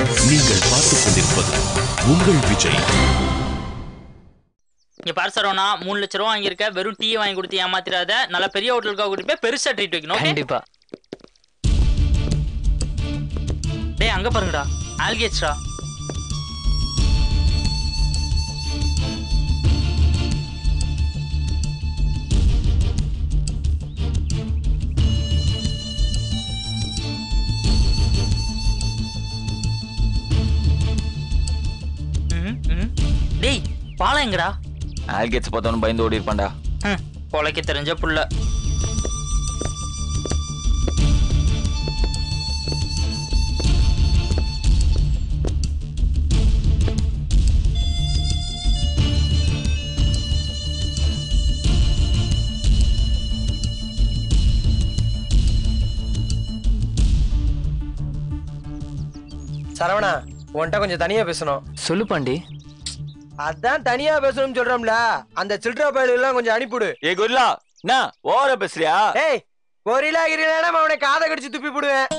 நீங்கள் பார்த்துக் கொண்டிருப்பது உங்கள் விஜய். இங்க பாரு சரவணா, 3 லட்சம் ரூபா வாங்கியிருக்க, வெறும் டீ வாங்கி கொடுத்து ஏமாத்திராத. நல்ல பெரிய ஹோட்டலுக்காக கூட்டிட்டு போய் பெருசா ட்ரீட் வைக்கணும். கண்டிப்பா. டேய் அங்க பாருங்கடா, ஆல்கேட்ஸ்டா. டேய் பாலம் எங்கடா? ஆல்கேட்ஸ் பார்த்தவனு பயந்து ஓடி இருப்பான்டா. பொழைக்க தெரிஞ்ச புள்ள. சரவணா, உன்கிட்ட கொஞ்சம் தனியா பேசணும். சொல்லு பாண்டி. அதான் தனியா பேசணும்னு சொல்றோம்ல, அந்த சில்ட்ரா பயலுக்கு கொஞ்சம் அனுப்பிடு. ஏ கொரில்லா, என்ன ஓவரா பேசுறியா? ஏய் கொரில்லா கிரிலானா அவனை காதை கடிச்சு துப்பி போடுவேன்.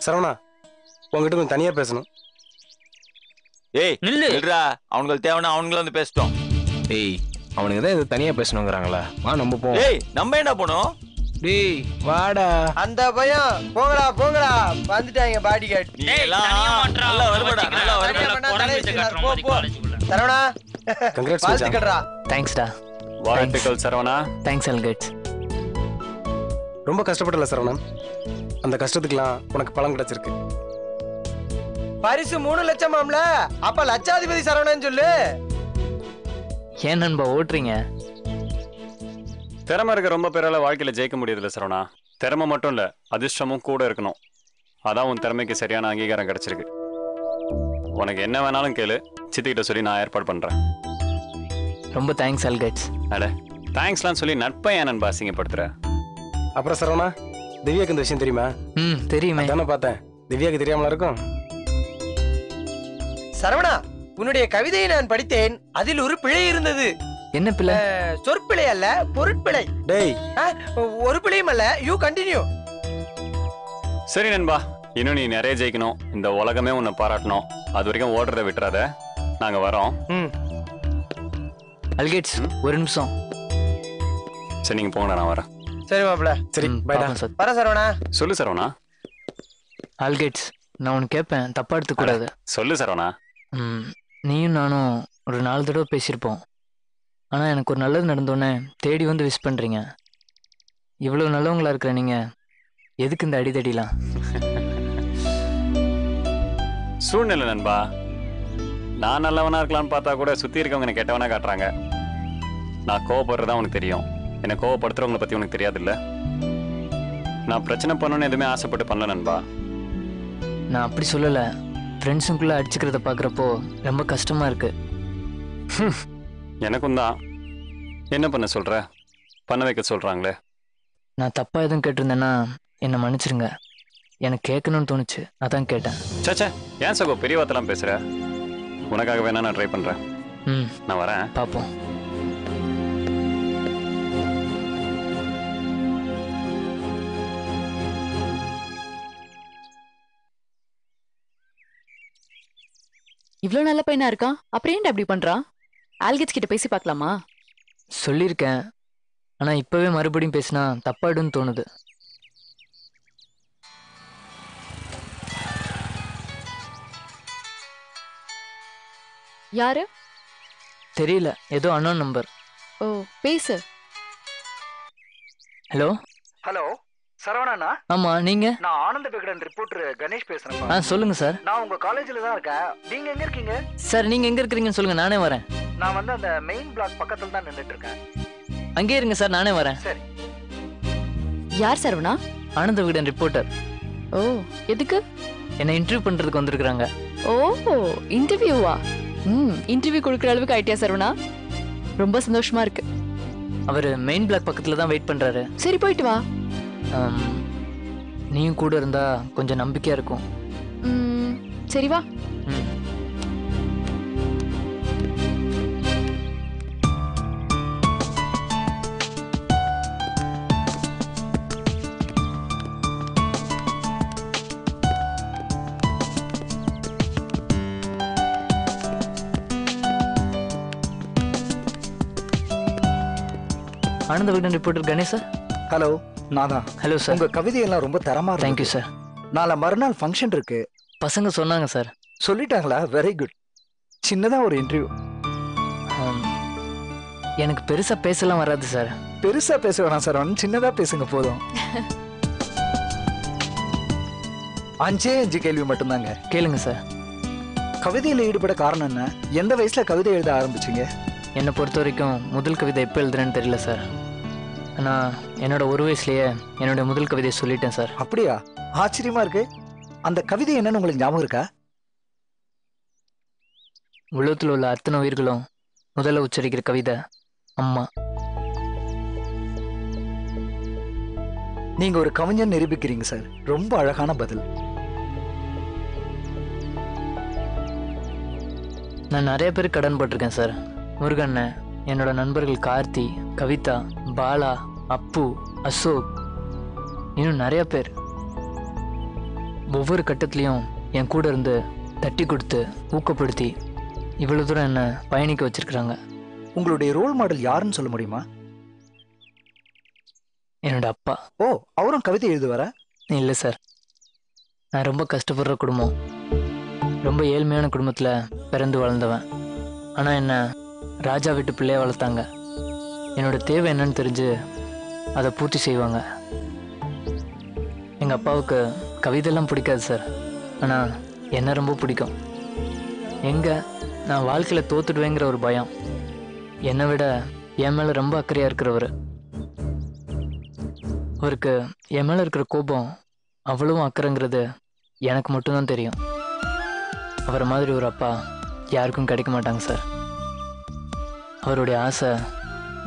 சரவணா, உங்ககிட்ட கொஞ்சம் தனியா பேசணும். ஏய் நில்லுடா, அவங்களுக்கு தேவைன்னா அவங்கள வந்து பேசட்டும். டேய் அவனுக்கு தான் இது தனியா பேசணுங்கிறாங்களா? வா நம்ம போ. ஏய் நம்ம என்ன போனோம்? டேய் வாடா. அந்த பையன் போங்கடா போங்கடா, வந்துட்டாங்க பாடி கார்டு. நல்லா வருடா, நல்லா வருடா. சரவணா கங்க்ராட்ஸ் வாழ்த்துக்கள்டா. தேங்க்ஸ்டா. வாழ்த்துக்கள் சரவணா. தேங்க்ஸ் ஆல்கேட்ஸ். ரொம்ப கஷ்டப்படல சரவணன், அந்த கஷ்டத்துக்குலாம் உனக்கு பலன் கிடைச்சிருக்கு. பரிசு 3 லட்சமாம்ல, அப்ப லட்சாதிபதி சரவணன் சொல்லு. ஏன் நண்பா ஓட்டுறீங்க? திறமை இருக்க ரொம்ப பேரால வாழ்க்கையில ஜெயிக்க முடியுதுல்ல சரவணா. திறமை மட்டும் இல்ல, அதிர்ஷ்டமும் கூட இருக்கணும். அதான் உன் திறமைக்கு சரியான அங்கீகாரம் கிடைச்சிருக்கு. உனக்கு என்ன வேணாலும் கேளு, சித்திக்கிட்ட சொல்லி நான் ஏற்பாடு பண்றேன். ரொம்ப தேங்க்ஸ் ஆல்கேட்ஸ். அட தேங்க்ஸ்லாம் சொல்லி நட்பை ஏன் நண்பா அசிங்கப்படுத்துற? அப்புறம் சரவணா, திவ்யாக்கு இந்த விஷயம் தெரியுமா? தெரியுமே. தானே பார்த்தேன், திவ்யாக்கு தெரியாமலா இருக்கும். சரவணா, உன்னுடைய கவிதையை நான் படித்தேன், அதில் ஒரு பிழை இருந்தது. என்ன பிள்ளை? சொற்பிழை அல்ல, பொருட்பிழை. டேய் ஒரு பிழையும் அல்ல, யூ கண்டினியூ. சரி நண்பா, இன்னும் நீ நிறைய ஜெயிக்கணும், இந்த உலகமே உன்னை பாராட்டணும். அது வரைக்கும் ஓடுறத விட்டுறாத, நாங்க வரோம். ஆல்கேட்ஸ் ஒரு நிமிஷம். சரி நீங்க போங்க, நான் வரேன். சரி மாப்ள. சரி பைடா. வர சரவணா. சொல்லு சரவணா. ஆல்கேட்ஸ் நான் உனக்கு கேட்பேன், தப்பா எடுத்துக்க கூடாது. சொல்லு சரவணா. நீயும் நானும் ஒரு 4 தடவை பேசியிருப்போம். ஆனால் எனக்கு ஒரு நல்லது நடந்தோடனே தேடி வந்து விஷ் பண்ணுறீங்க. இவ்வளோ நல்லவங்களா இருக்கிற நீங்க எதுக்கு இந்த அடிதடிலாம்? சூழ்நிலை நண்பா. நான் நல்லவனா இருக்கலாம்னு பார்த்தா கூட சுற்றி இருக்கவங்க என்ன கெட்டவனா காட்டுறாங்க. நான் கோவப்படுறதா உனக்கு தெரியும், என்னை கோவப்படுத்துறவங்களை பற்றி உனக்கு தெரியாது இல்லை. நான் பிரச்சனை பண்ணணும்னு எதுவுமே ஆசைப்பட்டு பண்ணல நண்பா. நான் அப்படி சொல்லலை, ஃப்ரெண்ட்ஸுக்குள்ளே அடிச்சுக்கிறத பார்க்குறப்போ ரொம்ப கஷ்டமாக இருக்கு. எனக்கும் தான். என்ன பண்ண சொல்ற? பண்ண வைக்க சொல்றாங்களே. நான் தப்பா எதுவும் கேட்டிருந்தேன்னா என்னை மன்னிச்சிருங்க. எனக்கு கேட்கணும்னு தோணுச்சு, அதான் கேட்டேன். சச்சா, ஏன் சகோ பெரிய வார்த்தைலாம் பேசுற? உனக்காக வேணா நான் ட்ரை பண்றேன். நான் வரேன், பார்ப்போம். இவ்வளவு நல்ல பையனா இருக்கான், அப்புறம் ஏன்டா அப்படி பண்றான்? ஆல்கேட்ஸ் கிட்ட பேசி பார்க்கலாமா? சொல்லியிருக்கேன், ஆனால் இப்போவே மறுபடியும் பேசினா தப்பாயிடும்னு தோணுது. யாரு? தெரியல, ஏதோ அன்னோன் நம்பர். ஓ பேசு. ஹலோ. ஹலோ சரவணா. ஆமா நீங்க? நான் ஆனந்த விகடன் ரிப்போர்ட்டர் கணேஷ் பேசுறேன். சொல்லுங்க சார். நான் உங்க காலேஜ்ல தான் இருக்கேன். நீங்க எங்க இருக்கீங்க? சார் நீங்க எங்க இருக்கீங்கன்னு சொல்லுங்க, நானே வரேன். நான் வந்து அந்த மெயின் பிளாக் பக்கத்துல தான் நின்னுட்டு இருக்கேன். அங்கே இருங்க சார், நானே வரேன். சரி. யார் சரவணா? ஆனந்த விகடன் ரிப்போர்ட்டர். ஓ எதுக்கு? என்ன இன்டர்வியூ பண்றதுக்கு வந்திருக்காங்க. ஓ இன்டர்வியூவா? இன்டர்வியூ கொடுக்குற அளவுக்கு ஆயிட்டியா சரவணா? ரொம்ப சந்தோஷமா இருக்கு. அவர் மெயின் பிளாக் பக்கத்துல தான் வெயிட் பண்றாரு. சரி போயிட்டு வா. நீயும் கூட இருந்தா கொஞ்சம் நம்பிக்கையா இருக்கும். சரி வா. Ananda Vikatan reporter Ganesh sir. Hello, நான் தான். Hello sir. உங்க கவிதையெல்லாம் ரொம்ப தரமா இருக்கு. Thank you sir. நாளை மறுநாள் ஃபங்க்ஷன் இருக்கு. பசங்க சொன்னாங்க சார். சொல்லிட்டாங்களா? Very good. சின்னதா ஒரு இன்டர்வியூ. எனக்கு பெருசா பேசலாம் வராது சார். பெருசா பேச வேணாம் சார், சின்னதா பேசுங்க போதும். 5 கேள்வி மட்டும்தாங்க. கேளுங்க சார். கவிதையில ஈடுபட காரணம் என்ன? எந்த வயசுல கவிதை எழுத ஆரம்பிச்சீங்க? என்னை பொறுத்த வரைக்கும் முதல் கவிதை எப்போ எழுதுறேன்னு தெரியல சார். ஆனால் என்னோட ஒரு வயசுலேயே என்னோட முதல் கவிதையை சொல்லிட்டேன் சார். அப்படியா? ஆச்சரியமா இருக்கு. அந்த கவிதை என்னன்னு உங்களுக்கு ஞாபகம் இருக்கா? உலகத்தில் உள்ள அத்தனை உயிர்களும் முதல்ல உச்சரிக்கிற கவிதை அம்மா. நீங்க ஒரு கவிஞன் நிரூபிக்கிறீங்க சார். ரொம்ப அழகான பதில். நான் நிறைய பேர் கடன் பட்டிருக்கேன் சார். முருகண்ணன், என்னோட நண்பர்கள் கார்த்தி, கவிதா, பாலா, அப்பு, அசோக், இன்னும் நிறைய பேர். ஒவ்வொரு கட்டத்துலையும் என் கூட இருந்து தட்டி கொடுத்து ஊக்கப்படுத்தி இவ்வளோ தூரம் என்னை பயணிக்க வச்சிருக்கிறாங்க. உங்களுடைய ரோல் மாடல் யாருன்னு சொல்ல முடியுமா? என்னோட அப்பா. ஓ, அவரும் கவிதை எழுதுவாரா? இல்லை சார். நான் ரொம்ப கஷ்டப்படுற குடும்பம், ரொம்ப ஏழ்மையான குடும்பத்தில் பிறந்து வளர்ந்தவன். ஆனால் என்ன ராஜா வீட்டு பிள்ளைய வளர்த்தாங்க. என்னோட தேவை என்னன்னு தெரிஞ்சு அதை பூர்த்தி செய்வாங்க. எங்கள் அப்பாவுக்கு கவிதையெல்லாம் பிடிக்காது சார். ஆனால் என்ன ரொம்ப பிடிக்கும். எங்கே நான் வாழ்க்கையில் தோத்துடுவேங்கிற ஒரு பயம். என்னை விட என் மேலே ரொம்ப அக்கறையாக இருக்கிறவர். அவருக்கு என் மேலே இருக்கிற கோபம் அவ்வளவும் அக்கறைங்கிறது எனக்கு மட்டும்தான் தெரியும். அவரை மாதிரி ஒரு அப்பா யாருக்கும் கிடைக்க மாட்டாங்க சார். அவருடைய ஆசை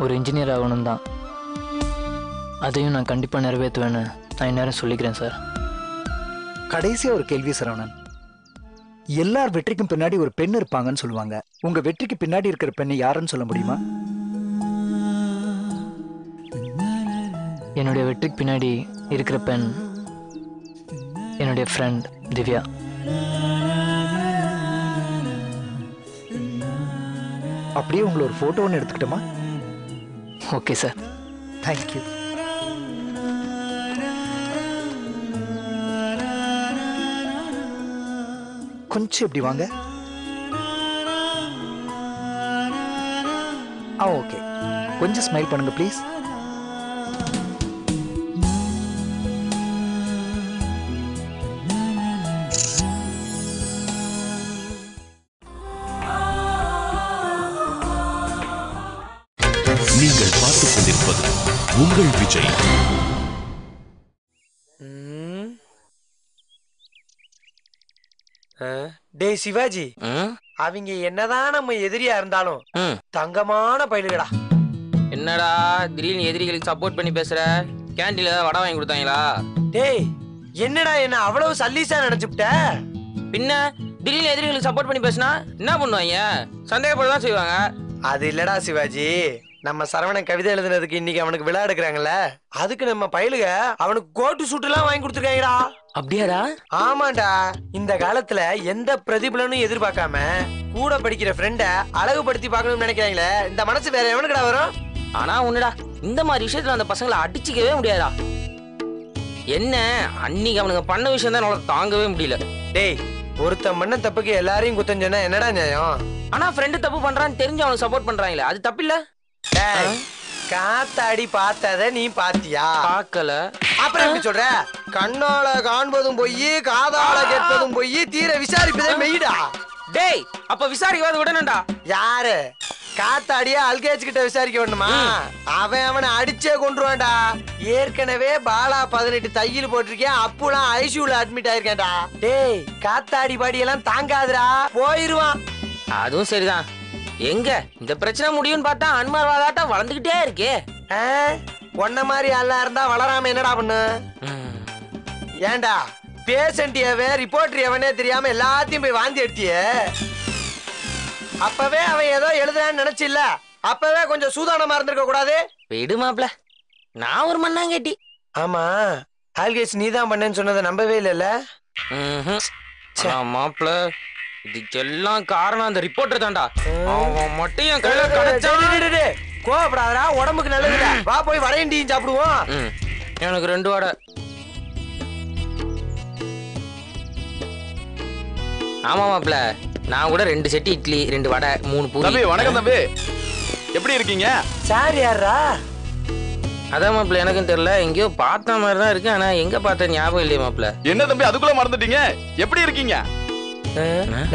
ஒரு இன்ஜினியர் ஆகணும் தான். அதையும் நான் கண்டிப்பாக நிறைவேற்றுவேன்னு நான் இந்நேரம் சொல்லிக்கிறேன் சார். கடைசியாக ஒரு கேள்வி சரவணன். எல்லார் வெற்றிக்கும் பின்னாடி ஒரு பெண் இருப்பாங்கன்னு சொல்லுவாங்க. உங்க வெற்றிக்கு பின்னாடி இருக்கிற பெண்ணை யாருன்னு சொல்ல முடியுமா? என்னுடைய வெற்றிக்கு பின்னாடி இருக்கிற பெண் என்னுடைய ஃப்ரெண்ட் திவ்யா. அப்படியே உங்களை ஒரு போட்டோ ஒன்று எடுத்துக்கிட்டோமா? Okay sir. தேங்க்யூ. கொஞ்சம் இப்படி வாங்க. ஓகே, கொஞ்சம் ஸ்மைல் பண்ணுங்க ப்ளீஸ். நீங்கள் பார்த்துக் கொண்டிருப்பது உங்கள் விஜய். டேய் சிவாஜி, அவங்க என்னதான் நம்ம எதிரியா இருந்தாலும் தங்கமான பயிலுகடா. என்னடா திடீர்னு எதிரிகளுக்கு சப்போர்ட் பண்ணி பேசுற? கேண்டீன்ல வடை வாங்கி கொடுத்தாங்களா? டேய் என்னடா என்ன அவ்வளவு சல்லீசா நினைச்சுட்ட? பின்ன திடீர்னு எதிரிகளுக்கு சப்போர்ட் பண்ணி பேசினா என்ன பண்ணுவாங்க? சந்தேகப்படதான் செய்வாங்க. அது இல்லடா சிவாஜி, நம்ம சரவணன் கவிதை எழுதுனதுக்கு இன்னைக்கு அவனுக்கு விழா எடுக்கிறாங்கல்ல, அதுக்கு நம்ம பயிலுக அவனுக்கு கோட்டு சூட்டு எல்லாம் வாங்கி கொடுத்துருக்காங்கடா. அப்படியாடா? ஆமாண்டா. இந்த காலத்துல எந்த பிரதிபலனும் எதிர்பார்க்காம கூட படிக்கிற ஃப்ரெண்ட அழகுபடுத்தி பார்க்கணும்னு நினைக்கிறாங்களே, இந்த மனசு வேற எவனுக்குடா வரும்? ஆனா ஒண்ணுடா, இந்த மாதிரி விஷயத்துல அந்த பசங்களை அடிச்சுக்கவே முடியாதா? என்ன அன்னைக்கு அவனுங்க பண்ண விஷயம் தான் தாங்கவே முடியல. டேய், ஒருத்தன் பண்ண தப்புக்கு எல்லாரையும் குத்தம் சொன்னா என்னடா நியாயம்? ஆனா ஃப்ரெண்டு தப்பு பண்றான்னு தெரிஞ்சு அவனுக்கு சப்போர்ட் பண்றாங்களே, அது தப்பு இல்ல? காத்தாடி பார்த்தத நீ பாத்தியா? பார்க்கல. அப்புறம் எப்படி சொல்ற? கண்ணால காண்பதும் பொய், காதால கேட்பதும் பொய், தீர விசாரிப்பதே மெய்டா. டேய், அப்ப விசாரிக்காத விடணும்டா. யாரு? காத்தாடியா அல்கேஜ் கிட்ட விசாரிக்க வேணுமா? அவனை அடிச்சே கொண்டுருவான்டா. ஏற்கனவே பாலா 18 தையல் போட்டிருக்கேன். அப்புலாம் ஐசியூல அட்மிட் ஆயிருக்கேன்டா. டேய், காத்தாடி பாடி எல்லாம் தாங்காதுடா, போயிருவான். அதுவும் சரிதான். எங்க இந்த பிரச்சனை முடியும்னு பார்த்தா அன்மார்வாதாட்டம் வளர்ந்துகிட்டே இருக்கே. ஒன்ன மாதிரி அல்ல இருந்தா வளராம என்னடா பண்ணு? ஏண்டா பேஷண்ட் எவன் ரிப்போர்ட்டர் எவனே தெரியாம எல்லாத்தையும் போய் வாந்தி எடுத்தியே. அப்பவே அவன் ஏதோ எழுதுறான்னு நினைச்சில்ல, அப்பவே கொஞ்சம் சூதானமா இருந்திருக்க கூடாது? விடு மாப்ள, நான் ஒரு மண்ணாங்கட்டி. ஆமா, ஆல்கேஸ் நீதான் பண்ணேன்னு சொன்னதை நம்பவே இல்லைல்ல? மாப்ள, இதுக்கெல்லாம் காரணம் அந்த ரிப்போர்ட்டர் தான்டா. அவன் மட்டும் என் கையில கிடைச்சா. கோவப்படாதடா, உடம்புக்கு நல்லதுடா. வா போய் வடையும் டீயும் சாப்பிடுவோம். எனக்கு 2 வடை. ஆமா மாப்ள, நான் கூட 2 செட்டு இட்லி, 2 வடை, 3 பூரி. தம்பி வணக்கம் தம்பி, எப்படி இருக்கீங்க? சார் யாரா? அதான் மாப்ள எனக்கும் தெரியல, எங்கேயோ பார்த்த மாதிரி தான் இருக்கு, ஆனா எங்க பார்த்த ஞாபகம் இல்லையே மாப்ள. என்ன தம்பி அதுக்குள்ள மறந்துட்டீங்க? எப்படி இருக்கீங்க?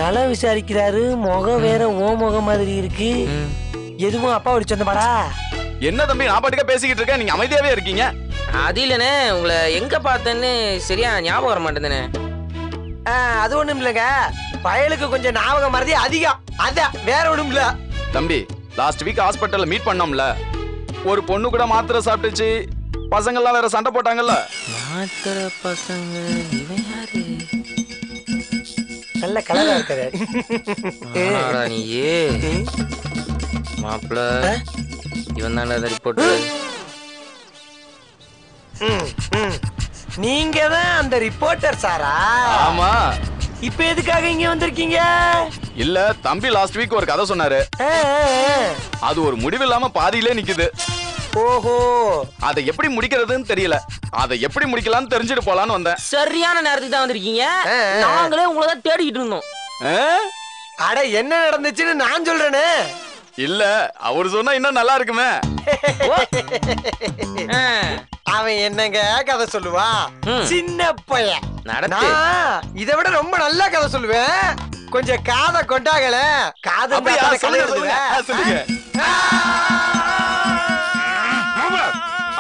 நல்லா விசாரிக்கிறாரு, முகம் வேற ஓ முகம் மாதிரி இருக்கு. எதுவும் அப்பா ஒரு சொந்தமாடா? என்ன தம்பி நான் பாட்டுக்க பேசிக்கிட்டு இருக்கேன், நீங்க அமைதியாவே இருக்கீங்க. அது இல்லனே, உங்களை எங்க பார்த்தேன்னு சரியா ஞாபகம் வர மாட்டேங்குதுனே. அது ஒண்ணும் இல்லைங்க, பயலுக்கு கொஞ்சம் ஞாபகம் மறதி அதிகம், அதான் வேற ஒண்ணும் இல்ல. தம்பி லாஸ்ட் வீக் ஹாஸ்பிட்டல்ல மீட் பண்ணோம்ல, ஒரு பொண்ணு கூட மாத்திரை சாப்பிட்டுச்சு, பசங்கள்லாம் வேற சண்டை போட்டாங்கல்ல. மாத்திரை பசங்க? இவன் யாரு? நல்ல கலரா இருக்காரு. நீயே மாப்பிள, இவன் தானே ரிப்போர்ட். நீங்க தான் அந்த ரிப்போர்ட்டர் சாரா? ஆமா. இப்ப எதுக்காக இங்க வந்திருக்கீங்க? இல்ல தம்பி லாஸ்ட் வீக் ஒரு கதை சொன்னாரு, அது ஒரு முடிவு இல்லாம பாதியிலே நிக்குது. ஓஹோ, அதை எப்படி முடிக்கிறதுன்னு தெரியல, அதை எப்படி முடிக்கலாம்னு தெரிஞ்சுட்டு போலான்னு வந்தேன். சரியான நேரத்துக்கு தான் வந்திருக்கீங்க, நாங்களே உங்களை தான் தேடிக்கிட்டு இருந்தோம். அட என்ன நடந்துச்சுன்னு நான் சொல்றேனே. இல்ல அவரு சொன்னா இன்னும் நல்லா இருக்குமே. அவன் என்னங்க கதை சொல்லுவான், சின்ன பையன். இதை விட ரொம்ப நல்ல கதை சொல்லுவேன், கொஞ்சம் காதை கொண்டாகல. காது சொல்லுங்க.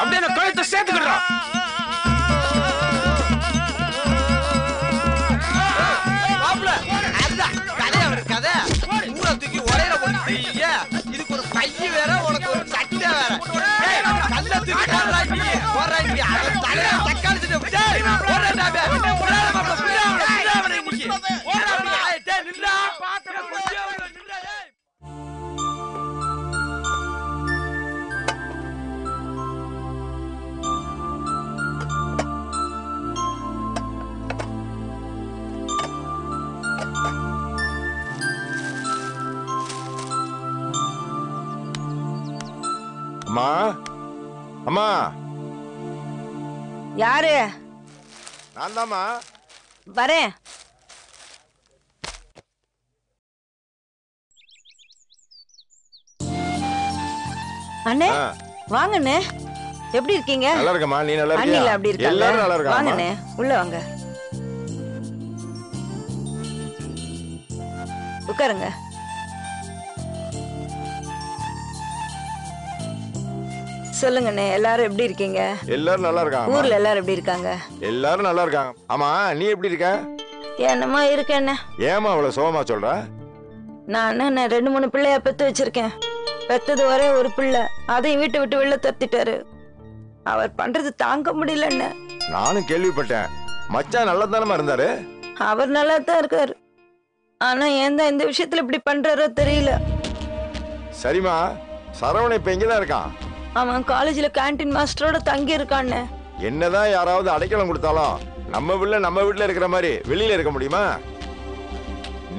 அப்படியே கழுத்தை சேர்த்துக்கிட்டான். கதை ஊரை தூக்கி ஒரேல போட்டு, இதுக்கு ஒரு பைய வேற, உனக்கு ஒரு சட்டை வேற. கல்ல தூக்கி அம்மா, அம்மா. யாரு? நான் தாம்மா. வரேன். அண்ணே வாங்கண்ணே, எப்படி இருக்கீங்க? நல்லா இருக்கமா, நீ நல்லா இருக்கியா? அண்ணில அப்படி இருக்காங்க. எல்லாரும் நல்லா இருக்காங்க. வாங்கண்ணே, உள்ள வாங்க, உட்காருங்க. சொல்லுங்கண்ணே, எல்லாரும் எப்படி இருக்கீங்க? எல்லாரும் நல்லா இருக்காங்க. ஊர்ல எல்லாரும் எப்படி இருக்காங்க? எல்லாரும் நல்லா இருக்காங்க. ஆமா நீ எப்படி இருக்க? என்னமா இருக்கேண்ணே. ஏமா அவ்வளவு சோகமா சொல்ற? நான் 2-3 பிள்ளைய பெத்து வச்சிருக்கேன். பெத்தது ஒரே ஒரு பிள்ளை, அதையும் வீட்டை விட்டு வெளில தத்திட்டாரு. அவர் பண்றது தாங்க முடியலன்னு. நானும் கேள்விப்பட்டேன். மச்சான் நல்லா தானமா இருந்தாரு? அவர் நல்லா தான் இருக்காரு, ஆனா ஏன் தான் இந்த விஷயத்துல இப்படி பண்றாரோ தெரியல. சரிமா, சரவணன் இப்ப எங்கதான் இருக்கான்? அவன் காலேஜ்ல கேண்டீன் மாஸ்டரோட தங்கி இருக்கான்னு. என்னதான் யாராவது அடைக்கலம் கொடுத்தாலும் நம்ம வீட்டுல இருக்கிற மாதிரி வெளியில இருக்க முடியுமா?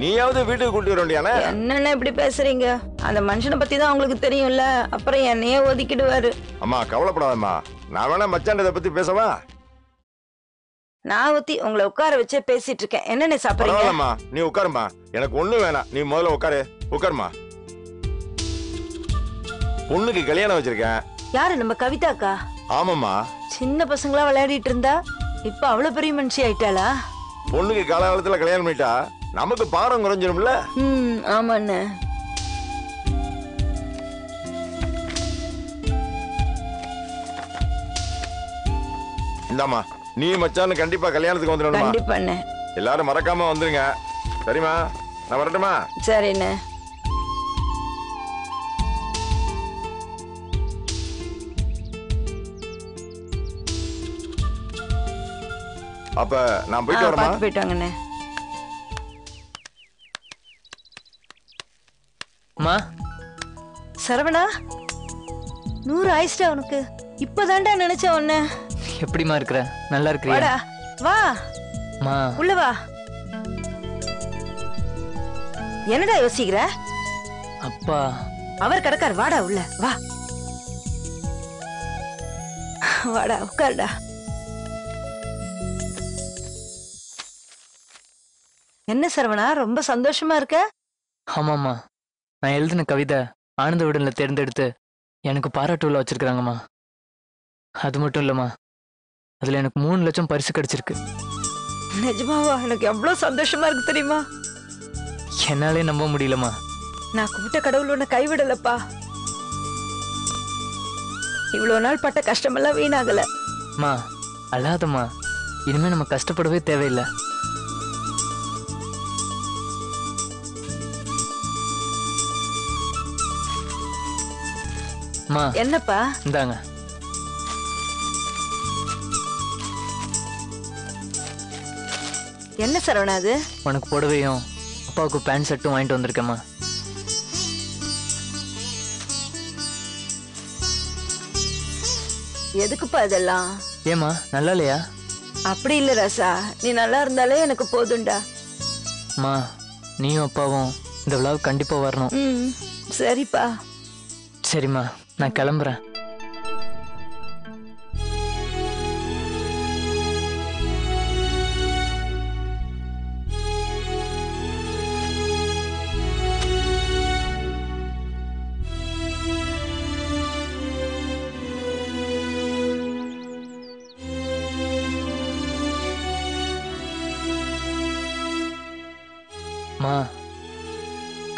நீயாவது வீட்டுக்கு கூட்டி வர வேண்டியானே. என்னென்ன இப்படி பேசுறீங்க? அந்த மனுஷனை பத்தி தான் உங்களுக்கு தெரியும்ல, அப்புறம் என்னையே ஒதுக்கிடுவாரு. அம்மா கவலைப்படாதம்மா, நான் வேணா மச்சான் இதை பத்தி பேசவா? நான் ஊத்தி உங்களை உட்கார வச்சே பேசிட்டு இருக்கேன். என்னென்ன சாப்பிடுறீங்க? நீ உட்காருமா, எனக்கு ஒண்ணும் வேணாம், நீ முதல்ல உட்காருமா. பொண்ணுக்கு கல்யாணம் வச்சிருக்கேன். யாரு? நம்ம கவிதாக்கா? ஆமாம்மா. சின்ன பசங்களா விளையாடிட்டு இருந்தா இப்ப அவ்வளவு பெரிய மனுஷி ஆயிட்டாளா? பொண்ணுக்கு காலகாலத்துல கல்யாணம் பண்ணிட்டா நமக்கு பாரம் குறைஞ்சிரும்ல. ஆமாண்ணே. இந்தாமா, நீ மச்சான் கண்டிப்பா கல்யாணத்துக்கு வந்துடணுமா? கண்டிப்பாண்ணே. எல்லாரும் மறக்காம வந்துருங்க. சரிமா, நான் வரட்டுமா? சரிண்ணே. அப்ப நான் போயிட்டு வரமா? போயிட்டு வாங்கண்ணே. அம்மா. சரவணா, 100 ஆயிடுச்சா உனக்கு? இப்பதான்டா நினைச்சேன் உன்ன. எப்படிமா இருக்கிற? நல்லா இருக்கிறியா? வாடா, வா. அம்மா உள்ள வா. என்னடா யோசிக்கிற? அப்பா அவர் கடக்கார், வாடா உள்ள வா. வாடா உட்காருடா. என்ன சரவணா ரொம்ப சந்தோஷமா இருக்க? ஆமாம்மா, நான் எழுதின கவிதை ஆனந்த விடனில் தேர்ந்தெடுத்து எனக்கு பாராட்டுல வச்சிருக்கிறாங்கம்மா. அது மட்டும் இல்லைம்மா, அதில் எனக்கு 3 லட்சம் பரிசு கிடைச்சிருக்கு. நிஜமாவா? எனக்கு எவ்வளவு சந்தோஷமா இருக்கு தெரியுமா? என்னாலே நம்ப முடியலம்மா. நான் கும்பிட்ட கடவுள் உன்னை கைவிடலப்பா. இவ்வளவு நாள் பட்ட கஷ்டமெல்லாம் வீணாகல. மா அல்லாதம்மா, இனிமே நம்ம கஷ்டப்படவே தேவையில்லை. மா என்னப்பா? இந்தாங்க. என்ன சரவணா அது? உனக்கு புடவையும் அப்பாவுக்கு பேண்ட் ஷர்ட்டும் வாங்கிட்டு வந்திருக்கேம்மா. எதுக்குப்பா இதெல்லாம்? ஏமா நல்லா இல்லையா? அப்படி இல்ல ராசா, நீ நல்லா இருந்தாலே எனக்கு போதும்டா. மா நீயும் அப்பாவும் இந்த விழாவுக்கு கண்டிப்பா வரணும். சரிப்பா. சரிம்மா, நான் கிளம்புறேன். மா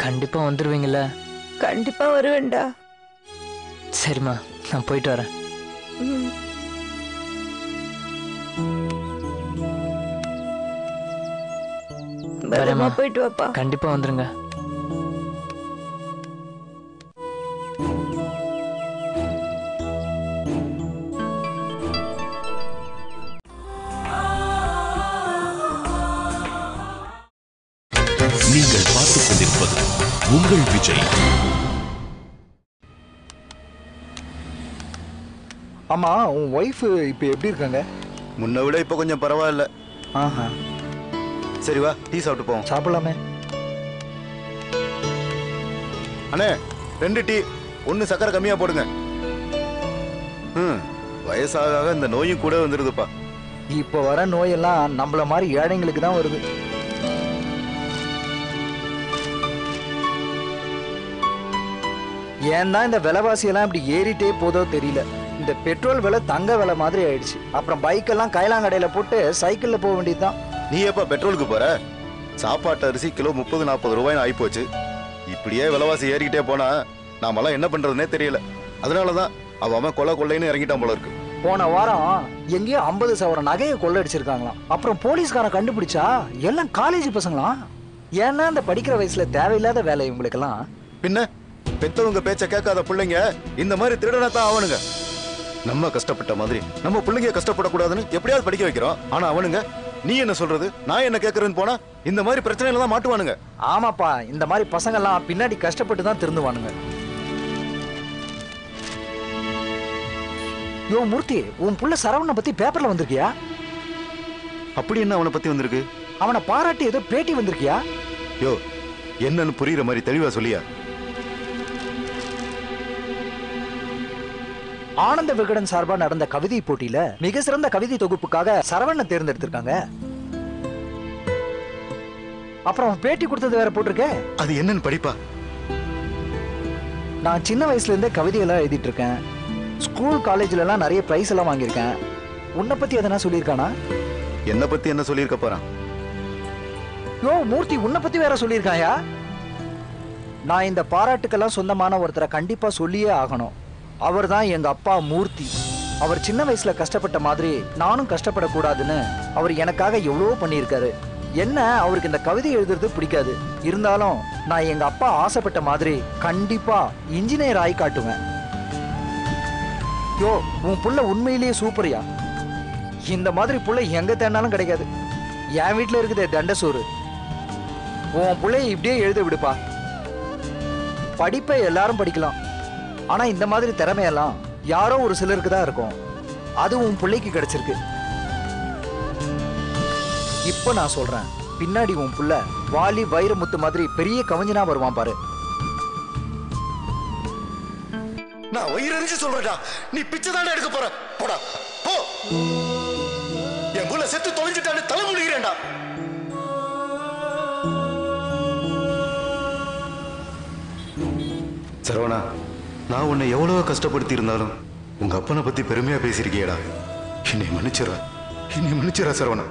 கண்டிப்பா வந்துருவீங்கல்ல? கண்டிப்பா வருவேன்டா. சரிம்மா, நான் போயிட்டு வரேன். வரேம்மா, போயிட்டு வாப்பா. கண்டிப்பா வந்துருங்க. நீங்கள் பார்த்துக் கொண்டிருப்பது உங்கள் விஜய். ஆமா, உன் ஒய்ஃப் இப்போ எப்படி இருக்காங்க? முன்ன விட இப்போ கொஞ்சம் பரவாயில்ல. ஆஹா, சரி வா டீ சாப்பிட்டு போவோம். சாப்பிடலாமே. அண்ணே 2 டீ, 1 சக்கரை கம்மியா போடுங்க. வயசாக இந்த நோயும் கூட வந்துருதுப்பா. இப்போ வர நோயெல்லாம் நம்மள மாதிரி ஏழைங்களுக்கு தான் வருது. ஏன்னா இந்த விலைவாசி எல்லாம் இப்படி ஏறிட்டே போதோ தெரியல. இந்த பெட்ரோல் விலை தங்க விலை மாதிரி ஆயிடுச்சு. அப்புறம் பைக் எல்லாம் கைலாங்கடையில போட்டு சைக்கிள்ல போக வேண்டியதுதான். நீ எப்ப பெட்ரோலுக்கு போற? சாப்பாட்டு அரிசி கிலோ 30-40 ரூபாய்னு ஆயிப்போச்சு. இப்படியே விலைவாசி ஏறிக்கிட்டே போனா நாமெல்லாம் என்ன பண்றதுன்னே தெரியல. அதனாலதான் அவன் கொள்ளைன்னு இறங்கிட்டான் போல இருக்கு. போன வாரம் எங்கேயோ 50 சவரம் நகையை கொள்ளடிச்சிருக்காங்களாம். அப்புறம் போலீஸ்காரன் கண்டுபிடிச்சா எல்லாம் காலேஜ் பசங்களாம். ஏன்னா இந்த படிக்கிற வயசுல தேவையில்லாத வேலை இவங்களுக்கெல்லாம். பின்ன பெத்தவங்க பேச்ச கேட்காத பிள்ளைங்க இந்த மாதிரி திருடனத்தான் ஆவணுங்க. நம்ம கஷ்டப்பட்ட மாதிரி நம்ம பிள்ளைங்க கஷ்டப்படக்கூடாதுன்னு எப்படியாவது படிக்க வைக்கிறோம். ஆனா அவனுங்க நீ என்ன சொல்றது நான் என்ன கேட்கறேன்னு போனா இந்த மாதிரி பிரச்சனையில தான் மாட்டுவானுங்க. ஆமாப்பா, இந்த மாதிரி பசங்க எல்லாம் பின்னாடி கஷ்டப்பட்டு தான் திருந்துவானுங்க. யோ மூர்த்தி, உன் புள்ள சரவணனை பத்தி பேப்பர்ல வந்திருக்கியா? அப்படி என்ன அவனை பத்தி வந்திருக்கு? அவனை பாராட்டி ஏதோ பேட்டி வந்திருக்கியா? யோ என்னன்னு புரியுற மாதிரி தெளிவா சொல்லியா? ஆனந்த விகடன் சார்பா நடந்த கவிதை போட்டியில மிக சிறந்த கவிதை தொகுப்புக்காக சரவணனை தேர்ந்தெடுத்திருக்காங்க. அப்புறம் பேட்டி கொடுத்தது வேற போட்டிருக்க. அது என்னன்னு படிப்பா. நான் சின்ன வயசுல இருந்தே கவிதையெல்லாம் எழுதிட்டு இருக்கேன். ஸ்கூல் காலேஜ்ல எல்லாம் நிறைய பிரைஸ் எல்லாம் வாங்கியிருக்கேன். உன்னை பத்தி எதனா சொல்லியிருக்கானா? என்ன பத்தி என்ன சொல்லியிருக்க போறான்? யோ மூர்த்தி, உன்னை பத்தி வேற சொல்லியிருக்காயா? நான் இந்த பாராட்டுக்கெல்லாம் சொந்தமான ஒருத்தரை கண்டிப்பா சொல்லியே ஆகணும். அவர் தான் எங்க அப்பா மூர்த்தி. அவர் சின்ன வயசுல கஷ்டப்பட்ட மாதிரி நானும் கஷ்டப்படக்கூடாதுன்னு அவர் எனக்காக எவ்வளவோ பண்ணியிருக்காரு. என்ன அவருக்கு இந்த கவிதை எழுதுறது பிடிக்காது. இருந்தாலும் நான் எங்க அப்பா ஆசைப்பட்ட மாதிரி கண்டிப்பா இன்ஜினியர் ஆகி காட்டுவேன். யோ உன் புள்ள உண்மையிலேயே சூப்பரியா. இந்த மாதிரி புள்ள எங்க தேடினாலும் கிடைக்காது. என் வீட்டுல இருக்குதே தண்டசோறு. உன் பிள்ளைய இப்படியே எழுத விடுப்பா. படிப்பை எல்லாரும் படிக்கலாம். ஆனா இந்த மாதிரி திறமையெல்லாம் யாரோ ஒரு சிலருக்கு தான் இருக்கும். அது உன் பிள்ளைக்கு கிடைச்சிருக்கு. இப்ப நான் சொல்றேன், பின்னாடி உன் புள்ள வாலி வைரமுத்து மாதிரி பெரிய கவிஞனா வருவான் பாரு. நான் வயிறறிஞ்சு சொல்றேன்டா, நீ பிச்சை தானே எடுக்க போற. போடா. என் புள்ள செத்து தொலைஞ்சிட்டான்னு தலை முடிகிறேன்டா. சரவணா, நான் உன்னை எவ்வளவோ கஷ்டப்படுத்தி இருந்தாலும் உங்க அப்பனை பத்தி பெருமையா பேசியிருக்கியடா. என்னை மன்னிச்சிடா, என்னை மன்னிச்சிடா சரவணா.